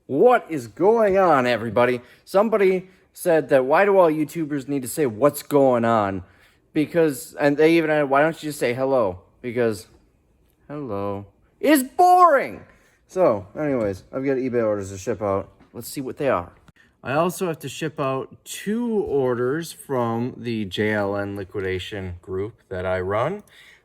What is going on, everybody? Somebody said that why do all YouTubers need to say what's going on? Because, and they even added, why don't you just say hello? Because hello is boring. So, anyways, I've got eBay orders to ship out. Let's see what they are. I also have to ship out 2 orders from the JLN liquidation group that I run.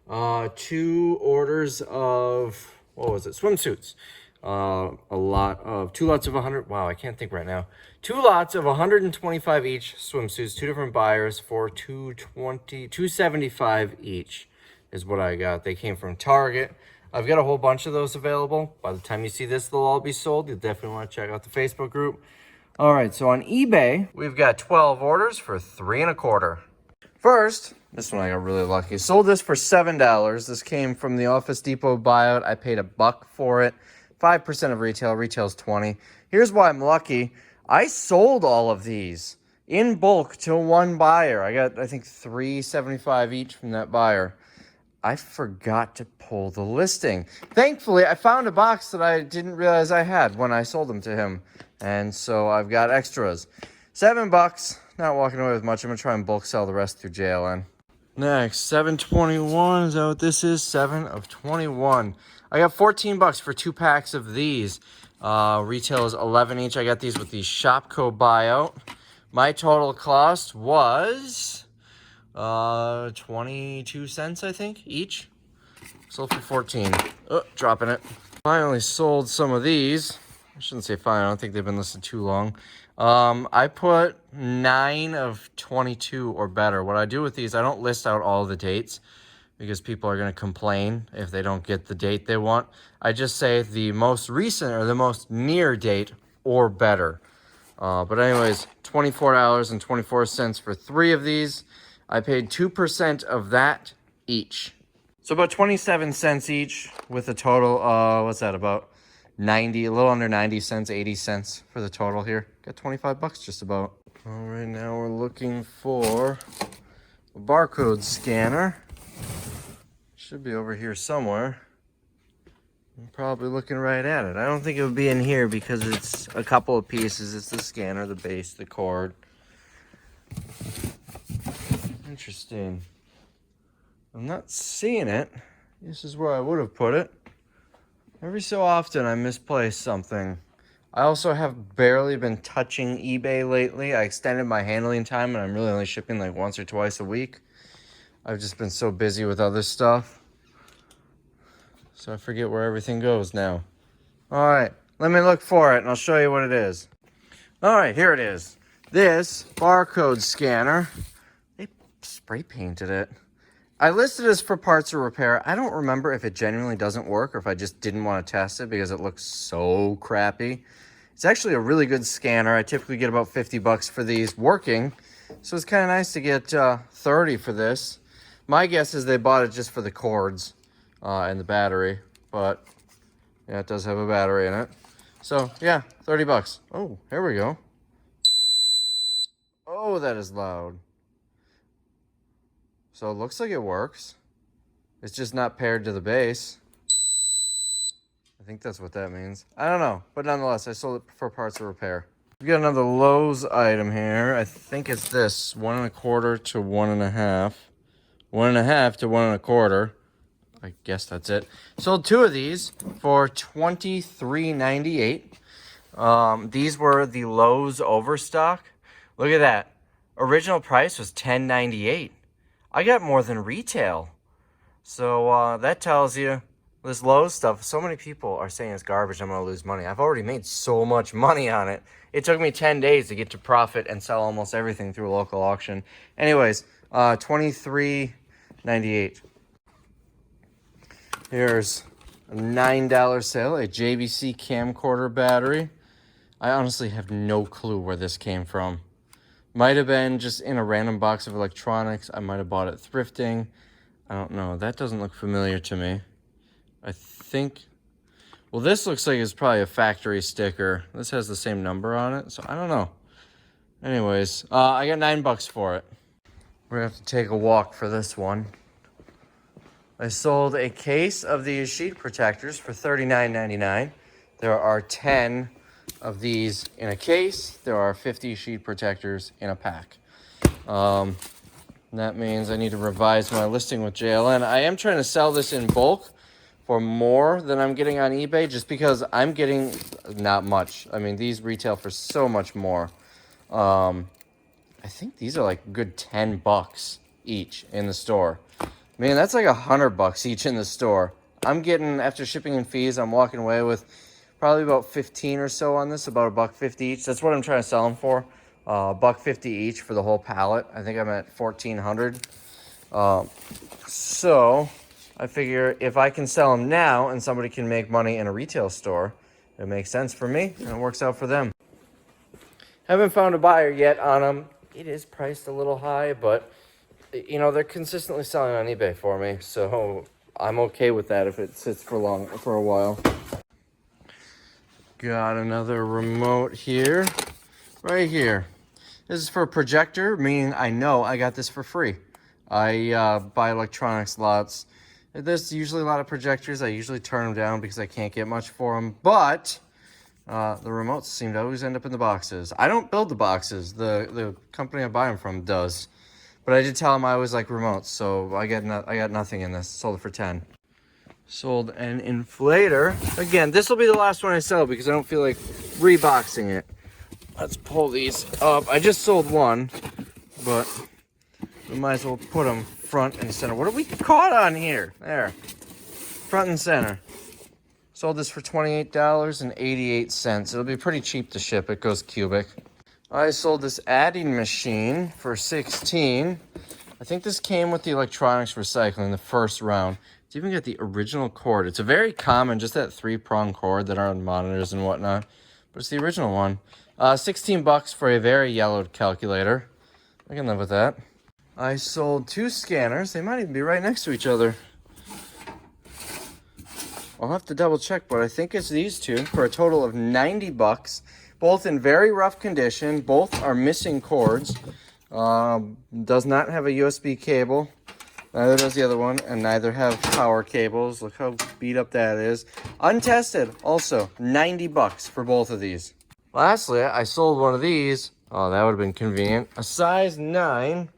2 orders of, what was it, swimsuits. A lot of 2 lots of 100. Wow, I can't think right now. 2 lots of 125 each swimsuits, 2 different buyers for 275 each is what I got. They came from Target. I've got a whole bunch of those available. By the time you see this, they'll all be sold. You'll definitely want to check out the Facebook group. All right, so on eBay, we've got 12 orders for $3.25. First, this one I got really lucky. Sold this for $7. This came from the Office Depot buyout. I paid $1 for it. 5% of retail. Retail's 20. Here's why I'm lucky. I sold all of these in bulk to one buyer. I got, I think, $3.75 each from that buyer. I forgot to pull the listing. Thankfully, I found a box that I didn't realize I had when I sold them to him. And so I've got extras. $7. Not walking away with much. I'm going to try and bulk sell the rest through JLN. Next, 721. Is that what this is? 7 of 21. I got $14 for 2 packs of these. Retail is 11 each. I got these with the Shopco buyout. My total cost was 22 cents, I think, each. Sold for 14. Oh, dropping it. Finally sold some of these. I shouldn't say fine. I don't think they've been listed too long. I put 9 of 22 or better. What I do with these, I don't list out all the dates because people are going to complain if they don't get the date they want. I just say the most recent or the most near date or better. But anyways, $24.24 for 3 of these. I paid 2% of that each. So about 27 cents each with a total, what's that, about 90, a little under 90 cents, 80 cents for the total here. Got $25 just about. All right, now we're looking for a barcode scanner. Should be over here somewhere. I'm probably looking right at it. I don't think it would be in here because it's a couple of pieces. It's the scanner, the base, the cord. Interesting. I'm not seeing it. This is where I would have put it. Every so often I misplace something. I also have barely been touching eBay lately. I extended my handling time and I'm really only shipping like once or twice a week. I've just been so busy with other stuff. So I forget where everything goes now. All right, let me look for it and I'll show you what it is. All right, here it is. This barcode scanner, they spray painted it. I listed this for parts or repair. I don't remember if it genuinely doesn't work or if I just didn't want to test it because it looks so crappy. It's actually a really good scanner. I typically get about $50 for these working. So it's kind of nice to get 30 for this. My guess is they bought it just for the cords and the battery. But yeah, it does have a battery in it. So yeah, $30. Oh, here we go. Oh, that is loud. So it looks like it works. It's just not paired to the base. I think that's what that means. I don't know, but nonetheless, I sold it for parts of repair. We got another Lowe's item here. I think it's this, 1.25 to 1.5. 1.5 to 1.25. I guess that's it. Sold 2 of these for $23.98. These were the Lowe's overstock. Look at that. Original price was $10.98. I got more than retail. So that tells you this Lowe's stuff, so many people are saying it's garbage, I'm going to lose money. I've already made so much money on it. It took me 10 days to get to profit and sell almost everything through a local auction. Anyways, $23.98. Here's a $9 sale, a JVC camcorder battery. I honestly have no clue where this came from. Might have been just in a random box of electronics. I might have bought it thrifting. I don't know. That doesn't look familiar to me. I think... Well, this looks like it's probably a factory sticker. This has the same number on it, so I don't know. Anyways, I got $9 for it. We're going to have to take a walk for this one. I sold a case of these sheet protectors for $39.99. There are 10 of these in a case. There are 50 sheet protectors in a pack. That means I need to revise my listing with JLN. I am trying to sell this in bulk for more than I'm getting on eBay, just because I'm getting not much. I mean, these retail for so much more. I think these are like a good $10 each in the store. Man, that's like $100 each in the store. I'm getting, after shipping and fees, I'm walking away with probably about 15 or so on this, about $1.50 each. That's what I'm trying to sell them for. $1.50 each for the whole pallet. I think I'm at $1,400. So I figure if I can sell them now and somebody can make money in a retail store, it makes sense for me and it works out for them. Haven't found a buyer yet on them. It is priced a little high, but you know, they're consistently selling on eBay for me, so I'm okay with that if it sits for a while. Got another remote here, right here. This is for a projector, meaning I know I got this for free. I buy electronics lots. There's usually a lot of projectors. I usually turn them down because I can't get much for them, but the remotes seem to always end up in the boxes. I don't build the boxes. The company I buy them from does. But I did tell them I always like remotes, so I got nothing in this. Sold it for 10. Sold an inflator. Again, this will be the last one I sell because I don't feel like reboxing it. Let's pull these up. I just sold one, but we might as well put them front and center. What have we caught on here? There. Front and center. Sold this for $28.88. It'll be pretty cheap to ship. It goes cubic. I sold this adding machine for $16. I think this came with the electronics recycling, the first round. It's even got the original cord. It's a very common, just that 3-prong cord that are on monitors and whatnot. But it's the original one. $16 for a very yellowed calculator. I can live with that. I sold 2 scanners. They might even be right next to each other. I'll have to double check, but I think it's these two for a total of $90. Both in very rough condition. Both are missing cords. Does not have a USB cable. Neither does the other one, and neither have power cables. Look how beat up that is. Untested, also $90 for both of these. Lastly, I sold one of these. Oh, that would have been convenient. A size 9.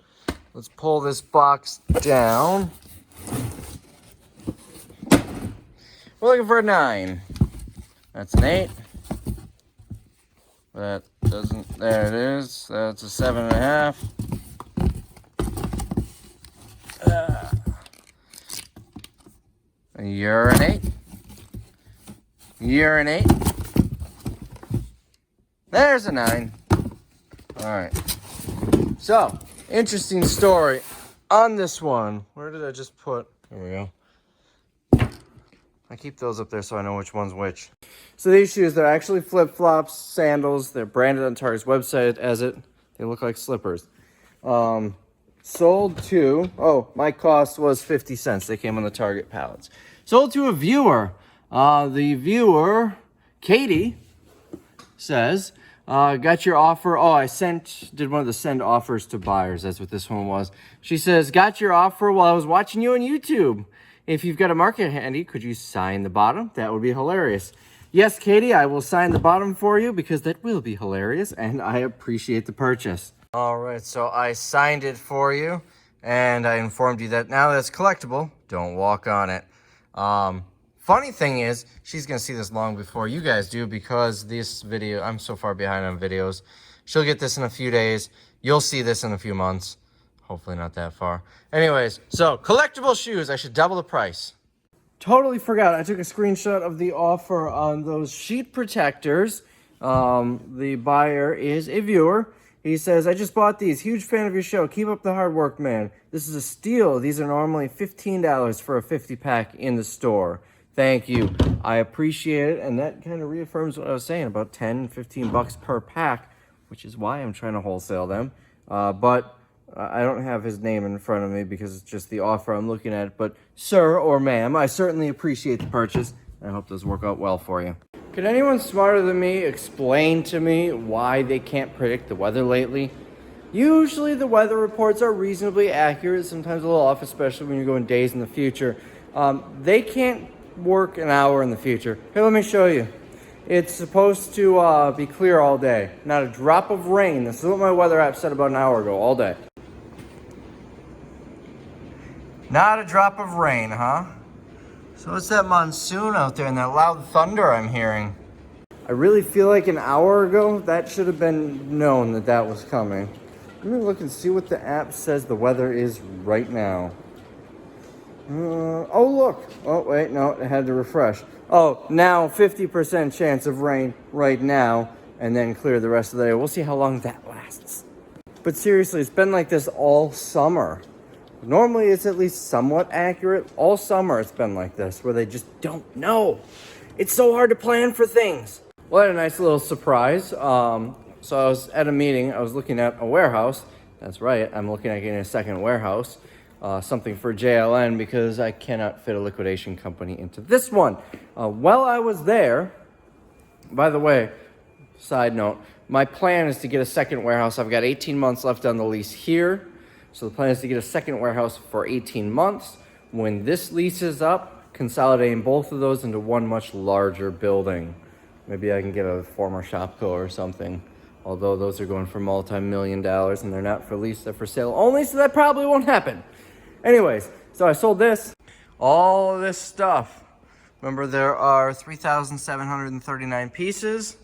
Let's pull this box down. We're looking for a 9. That's an 8. That doesn't, there it is. That's a 7.5. You're an 8. You're an 8. There's a 9. All right. So, interesting story on this one. Where did I just put? Here we go. I keep those up there so I know which one's which. So these shoes, they're actually flip-flops, sandals. They're branded on Target's website as it. They look like slippers. Sold to, my cost was 50 cents. They came on the Target pallets. Sold to a viewer. The viewer, Katie, says, got your offer. Did one of the send offers to buyers. That's what this one was. She says, got your offer while I was watching you on YouTube. If you've got a market handy, could you sign the bottom? That would be hilarious. Yes, Katie, I will sign the bottom for you because that will be hilarious, and I appreciate the purchase. All right, so I signed it for you, and I informed you that now that it's collectible, don't walk on it. Funny thing is, she's going to see this long before you guys do because this video, I'm so far behind on videos. She'll get this in a few days. You'll see this in a few months. Hopefully not that far. Anyways, so collectible shoes, I should double the price. Totally forgot. I took a screenshot of the offer on those sheet protectors. The buyer is a viewer. He says, I just bought these. Huge fan of your show. Keep up the hard work, man. This is a steal. These are normally $15 for a 50-pack in the store. Thank you. I appreciate it. And that kind of reaffirms what I was saying about 10, 15 bucks per pack, which is why I'm trying to wholesale them. But I don't have his name in front of me because it's just the offer I'm looking at. But sir or ma'am, I certainly appreciate the purchase. I hope those work out well for you. Could anyone smarter than me explain to me why they can't predict the weather lately? Usually the weather reports are reasonably accurate, sometimes a little off, especially when you're going days in the future. They can't work an hour in the future. Here, let me show you. It's supposed to be clear all day. Not a drop of rain. This is what my weather app said about an hour ago, all day. Not a drop of rain, huh? So it's that monsoon out there and that loud thunder I'm hearing. I really feel like an hour ago, that should have been known that that was coming. Let me look and see what the app says the weather is right now. Oh, look. Oh, wait, no, it had to refresh. Oh, now 50% chance of rain right now, and then clear the rest of the day. We'll see how long that lasts. But seriously, it's been like this all summer. Normally, it's at least somewhat accurate. All summer, it's been like this, where they just don't know. It's so hard to plan for things. Well, I had a nice little surprise. So I was at a meeting. I was looking at a warehouse. That's right. I'm looking at getting a second warehouse. Something for JLN because I cannot fit a liquidation company into this one. While I was there, by the way, side note, my plan is to get a second warehouse. I've got 18 months left on the lease here. So the plan is to get a second warehouse for 18 months. When this lease is up, consolidating both of those into one much larger building. Maybe I can get a former Shopco or something. Although those are going for multi-million dollars and they're not for lease, they're for sale only, so that probably won't happen. Anyways, so I sold this. All of this stuff. Remember, there are 3,739 pieces.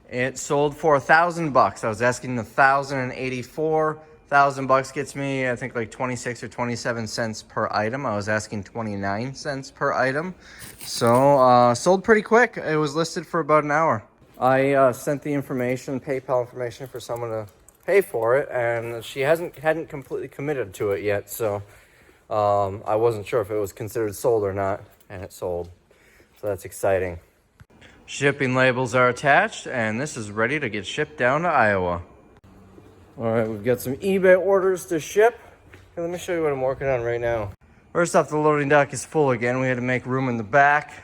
It sold for $1,000. I was asking $1,084. $1,000 gets me, I think, like 26 or 27 cents per item. I was asking 29 cents per item. So, sold pretty quick. It was listed for about an hour. I sent the information, PayPal information, for someone to pay for it, and she hadn't completely committed to it yet, so I wasn't sure if it was considered sold or not, and it sold. So that's exciting. Shipping labels are attached, and this is ready to get shipped down to Iowa. All right, we've got some eBay orders to ship. Okay, let me show you what I'm working on right now. First off, the loading dock is full again. We had to make room in the back,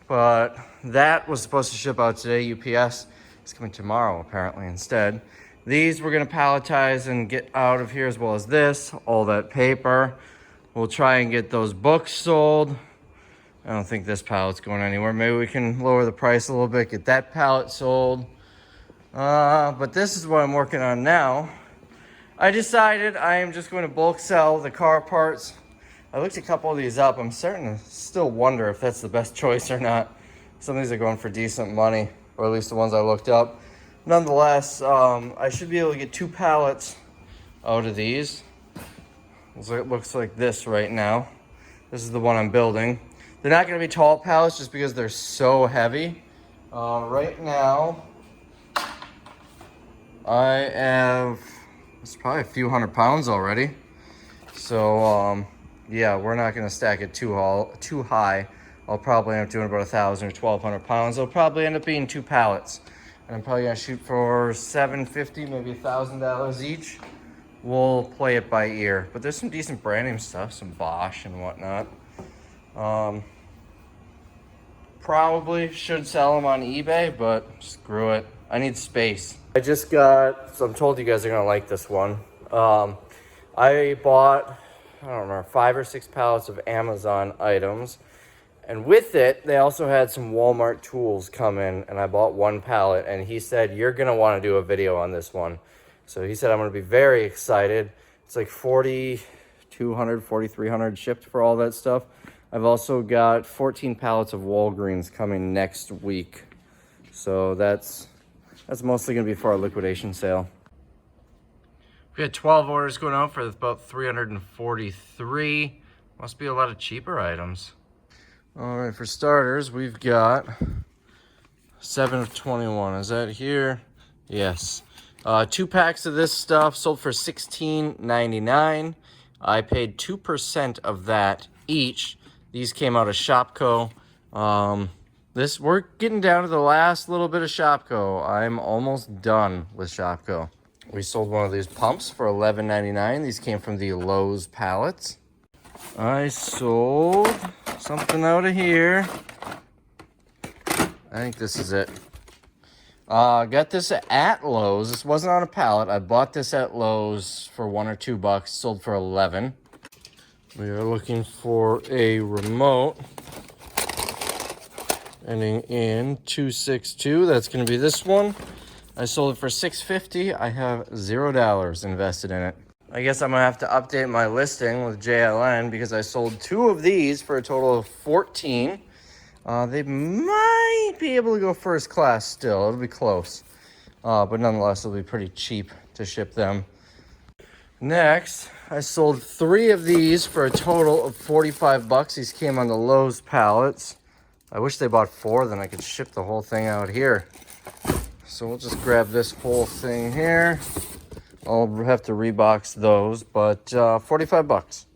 but that was supposed to ship out today. UPS is coming tomorrow, apparently, instead. These we're gonna palletize and get out of here, as well as this, all that paper. We'll try and get those books sold. I don't think this pallet's going anywhere. Maybe we can lower the price a little bit, get that pallet sold. But this is what I'm working on now. I decided I am just going to bulk sell the car parts. I looked a couple of these up. I'm starting to still wonder if that's the best choice or not. Some of these are going for decent money, or at least the ones I looked up. Nonetheless, I should be able to get 2 pallets out of these. So it looks like this right now. This is the one I'm building. They're not going to be tall pallets just because they're so heavy. Right now, I have, it's probably a few hundred pounds already. So, yeah, we're not going to stack it too high. I'll probably end up doing about 1,000 or 1,200 pounds. It'll probably end up being 2 pallets. And I'm probably going to shoot for $750, maybe $1,000 each. We'll play it by ear. But there's some decent brand name stuff, some Bosch and whatnot. Probably should sell them on eBay, but screw it. I need space. I just got, so I'm told you guys are gonna like this one. I bought, I don't remember, 5 or 6 pallets of Amazon items. And with it, they also had some Walmart tools come in, and I bought 1 pallet, and he said, you're gonna wanna do a video on this one. So he said, I'm gonna be very excited. It's like 4,200, 4,300 shipped for all that stuff. I've also got 14 pallets of Walgreens coming next week. So that's mostly gonna be for our liquidation sale. We had 12 orders going out for about 343. Must be a lot of cheaper items. All right, for starters, we've got 7 of 21. Is that here? Yes. 2 packs of this stuff sold for $16.99. I paid 2% of that each. These came out of Shopco. We're getting down to the last little bit of Shopco. I'm almost done with Shopco. We sold one of these pumps for $11.99. These came from the Lowe's pallets. I sold something out of here. I think this is it. Got this at Lowe's. This wasn't on a pallet. I bought this at Lowe's for $1 or $2. Sold for $11. We are looking for a remote ending in 262. That's going to be this one. I sold it for $650. I have $0 invested in it. I guess I'm going to have to update my listing with JLN because I sold 2 of these for a total of 14. They might be able to go first class still. It'll be close. But nonetheless, it'll be pretty cheap to ship them. Next, I sold 3 of these for a total of 45 bucks. These came on the Lowe's pallets. I wish they bought 4, then I could ship the whole thing out here. So we'll just grab this whole thing here. I'll have to rebox those, but 45 bucks.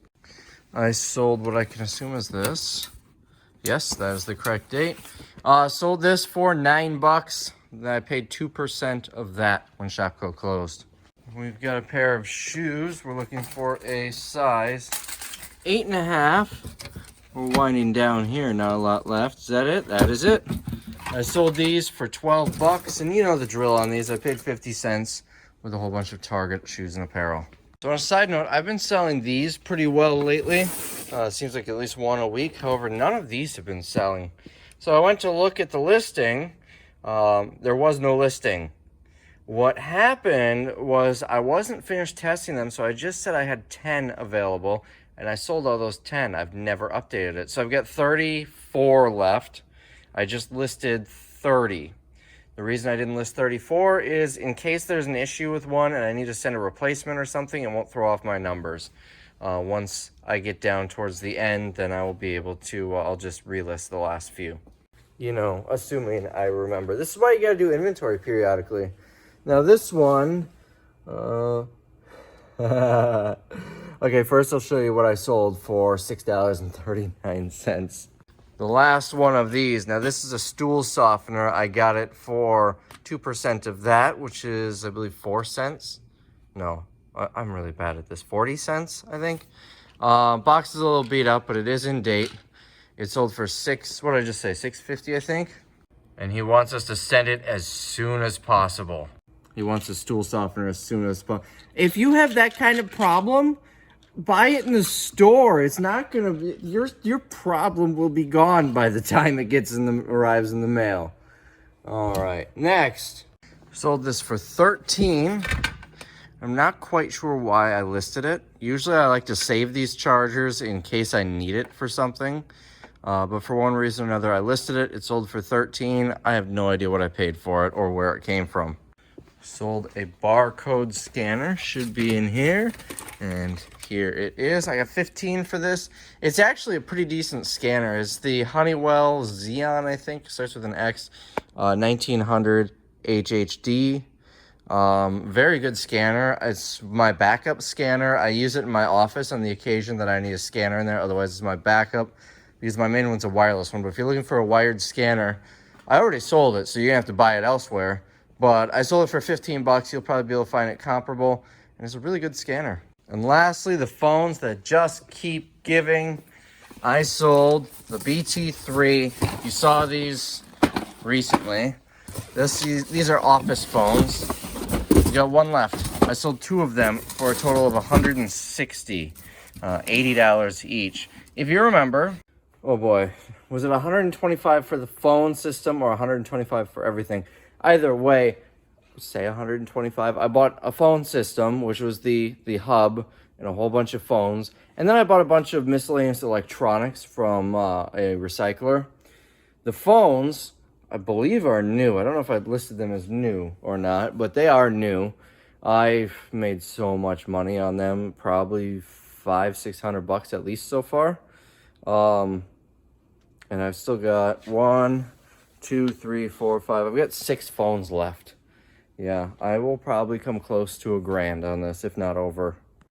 I sold what I can assume is this. Yes, that is the correct date. Sold this for 9 bucks. Then I paid 2% of that when Shopko closed. We've got a pair of shoes. We're looking for a size 8.5. We're winding down here, not a lot left. Is that it? That is it. I sold these for 12 bucks, and you know the drill on these. I paid 50 cents with a whole bunch of Target shoes and apparel. So on a side note, I've been selling these pretty well lately. It seems like at least 1 a week. However, none of these have been selling. So I went to look at the listing. There was no listing. What happened was I wasn't finished testing them, so I just said I had 10 available, and I sold all those 10. I've never updated it. So I've got 34 left. I just listed 30. The reason I didn't list 34 is in case there's an issue with one and I need to send a replacement or something, it won't throw off my numbers. Once I get down towards the end, then I will be able to, I'll just relist the last few. You know, assuming I remember. This is why you gotta do inventory periodically. Now this one, okay, first I'll show you what I sold for $6.39. The last one of these, now this is a stool softener. I got it for 2% of that, which is, I believe, 4 cents. No, I'm really bad at this. 40 cents, I think. Box is a little beat up, but it is in date. It sold for what did I just say, $6.50, I think? And he wants us to send it as soon as possible. He wants a stool softener as soon as possible. If you have that kind of problem, buy it in the store. It's not gonna be, your problem will be gone by the time it arrives in the mail. All right, next. Sold this for 13. I'm not quite sure why I listed it. Usually I like to save these chargers in case I need it for something. But for one reason or another, I listed it. It sold for 13. I have no idea what I paid for it or where it came from. Sold a barcode scanner, should be in here, and here it is. I got 15 for this. It's actually a pretty decent scanner. It's the Honeywell Xeon, I think, starts with an X, 1900 HHD. Very good scanner. It's my backup scanner. I use it in my office on the occasion that I need a scanner in there. Otherwise, it's my backup because my main one's a wireless one. But if you're looking for a wired scanner, I already sold it, so you're gonna have to buy it elsewhere. But I sold it for 15 bucks. You'll probably be able to find it comparable. And it's a really good scanner. And lastly, the phones that just keep giving. I sold the BT3. You saw these recently. These are office phones. You got 1 left. I sold 2 of them for a total of $160, $80 each. If you remember, oh boy, was it $125 for the phone system or $125 for everything? Either way, say $125. I bought a phone system, which was the hub and a whole bunch of phones. And then I bought a bunch of miscellaneous electronics from a recycler. The phones, I believe, are new. I don't know if I've listed them as new or not, but they are new. I've made so much money on them, probably $500-600 at least so far. And I've still got 1, 2, 3, 4, 5. I've got 6 phones left. Yeah, I will probably come close to $1,000 on this, if not over.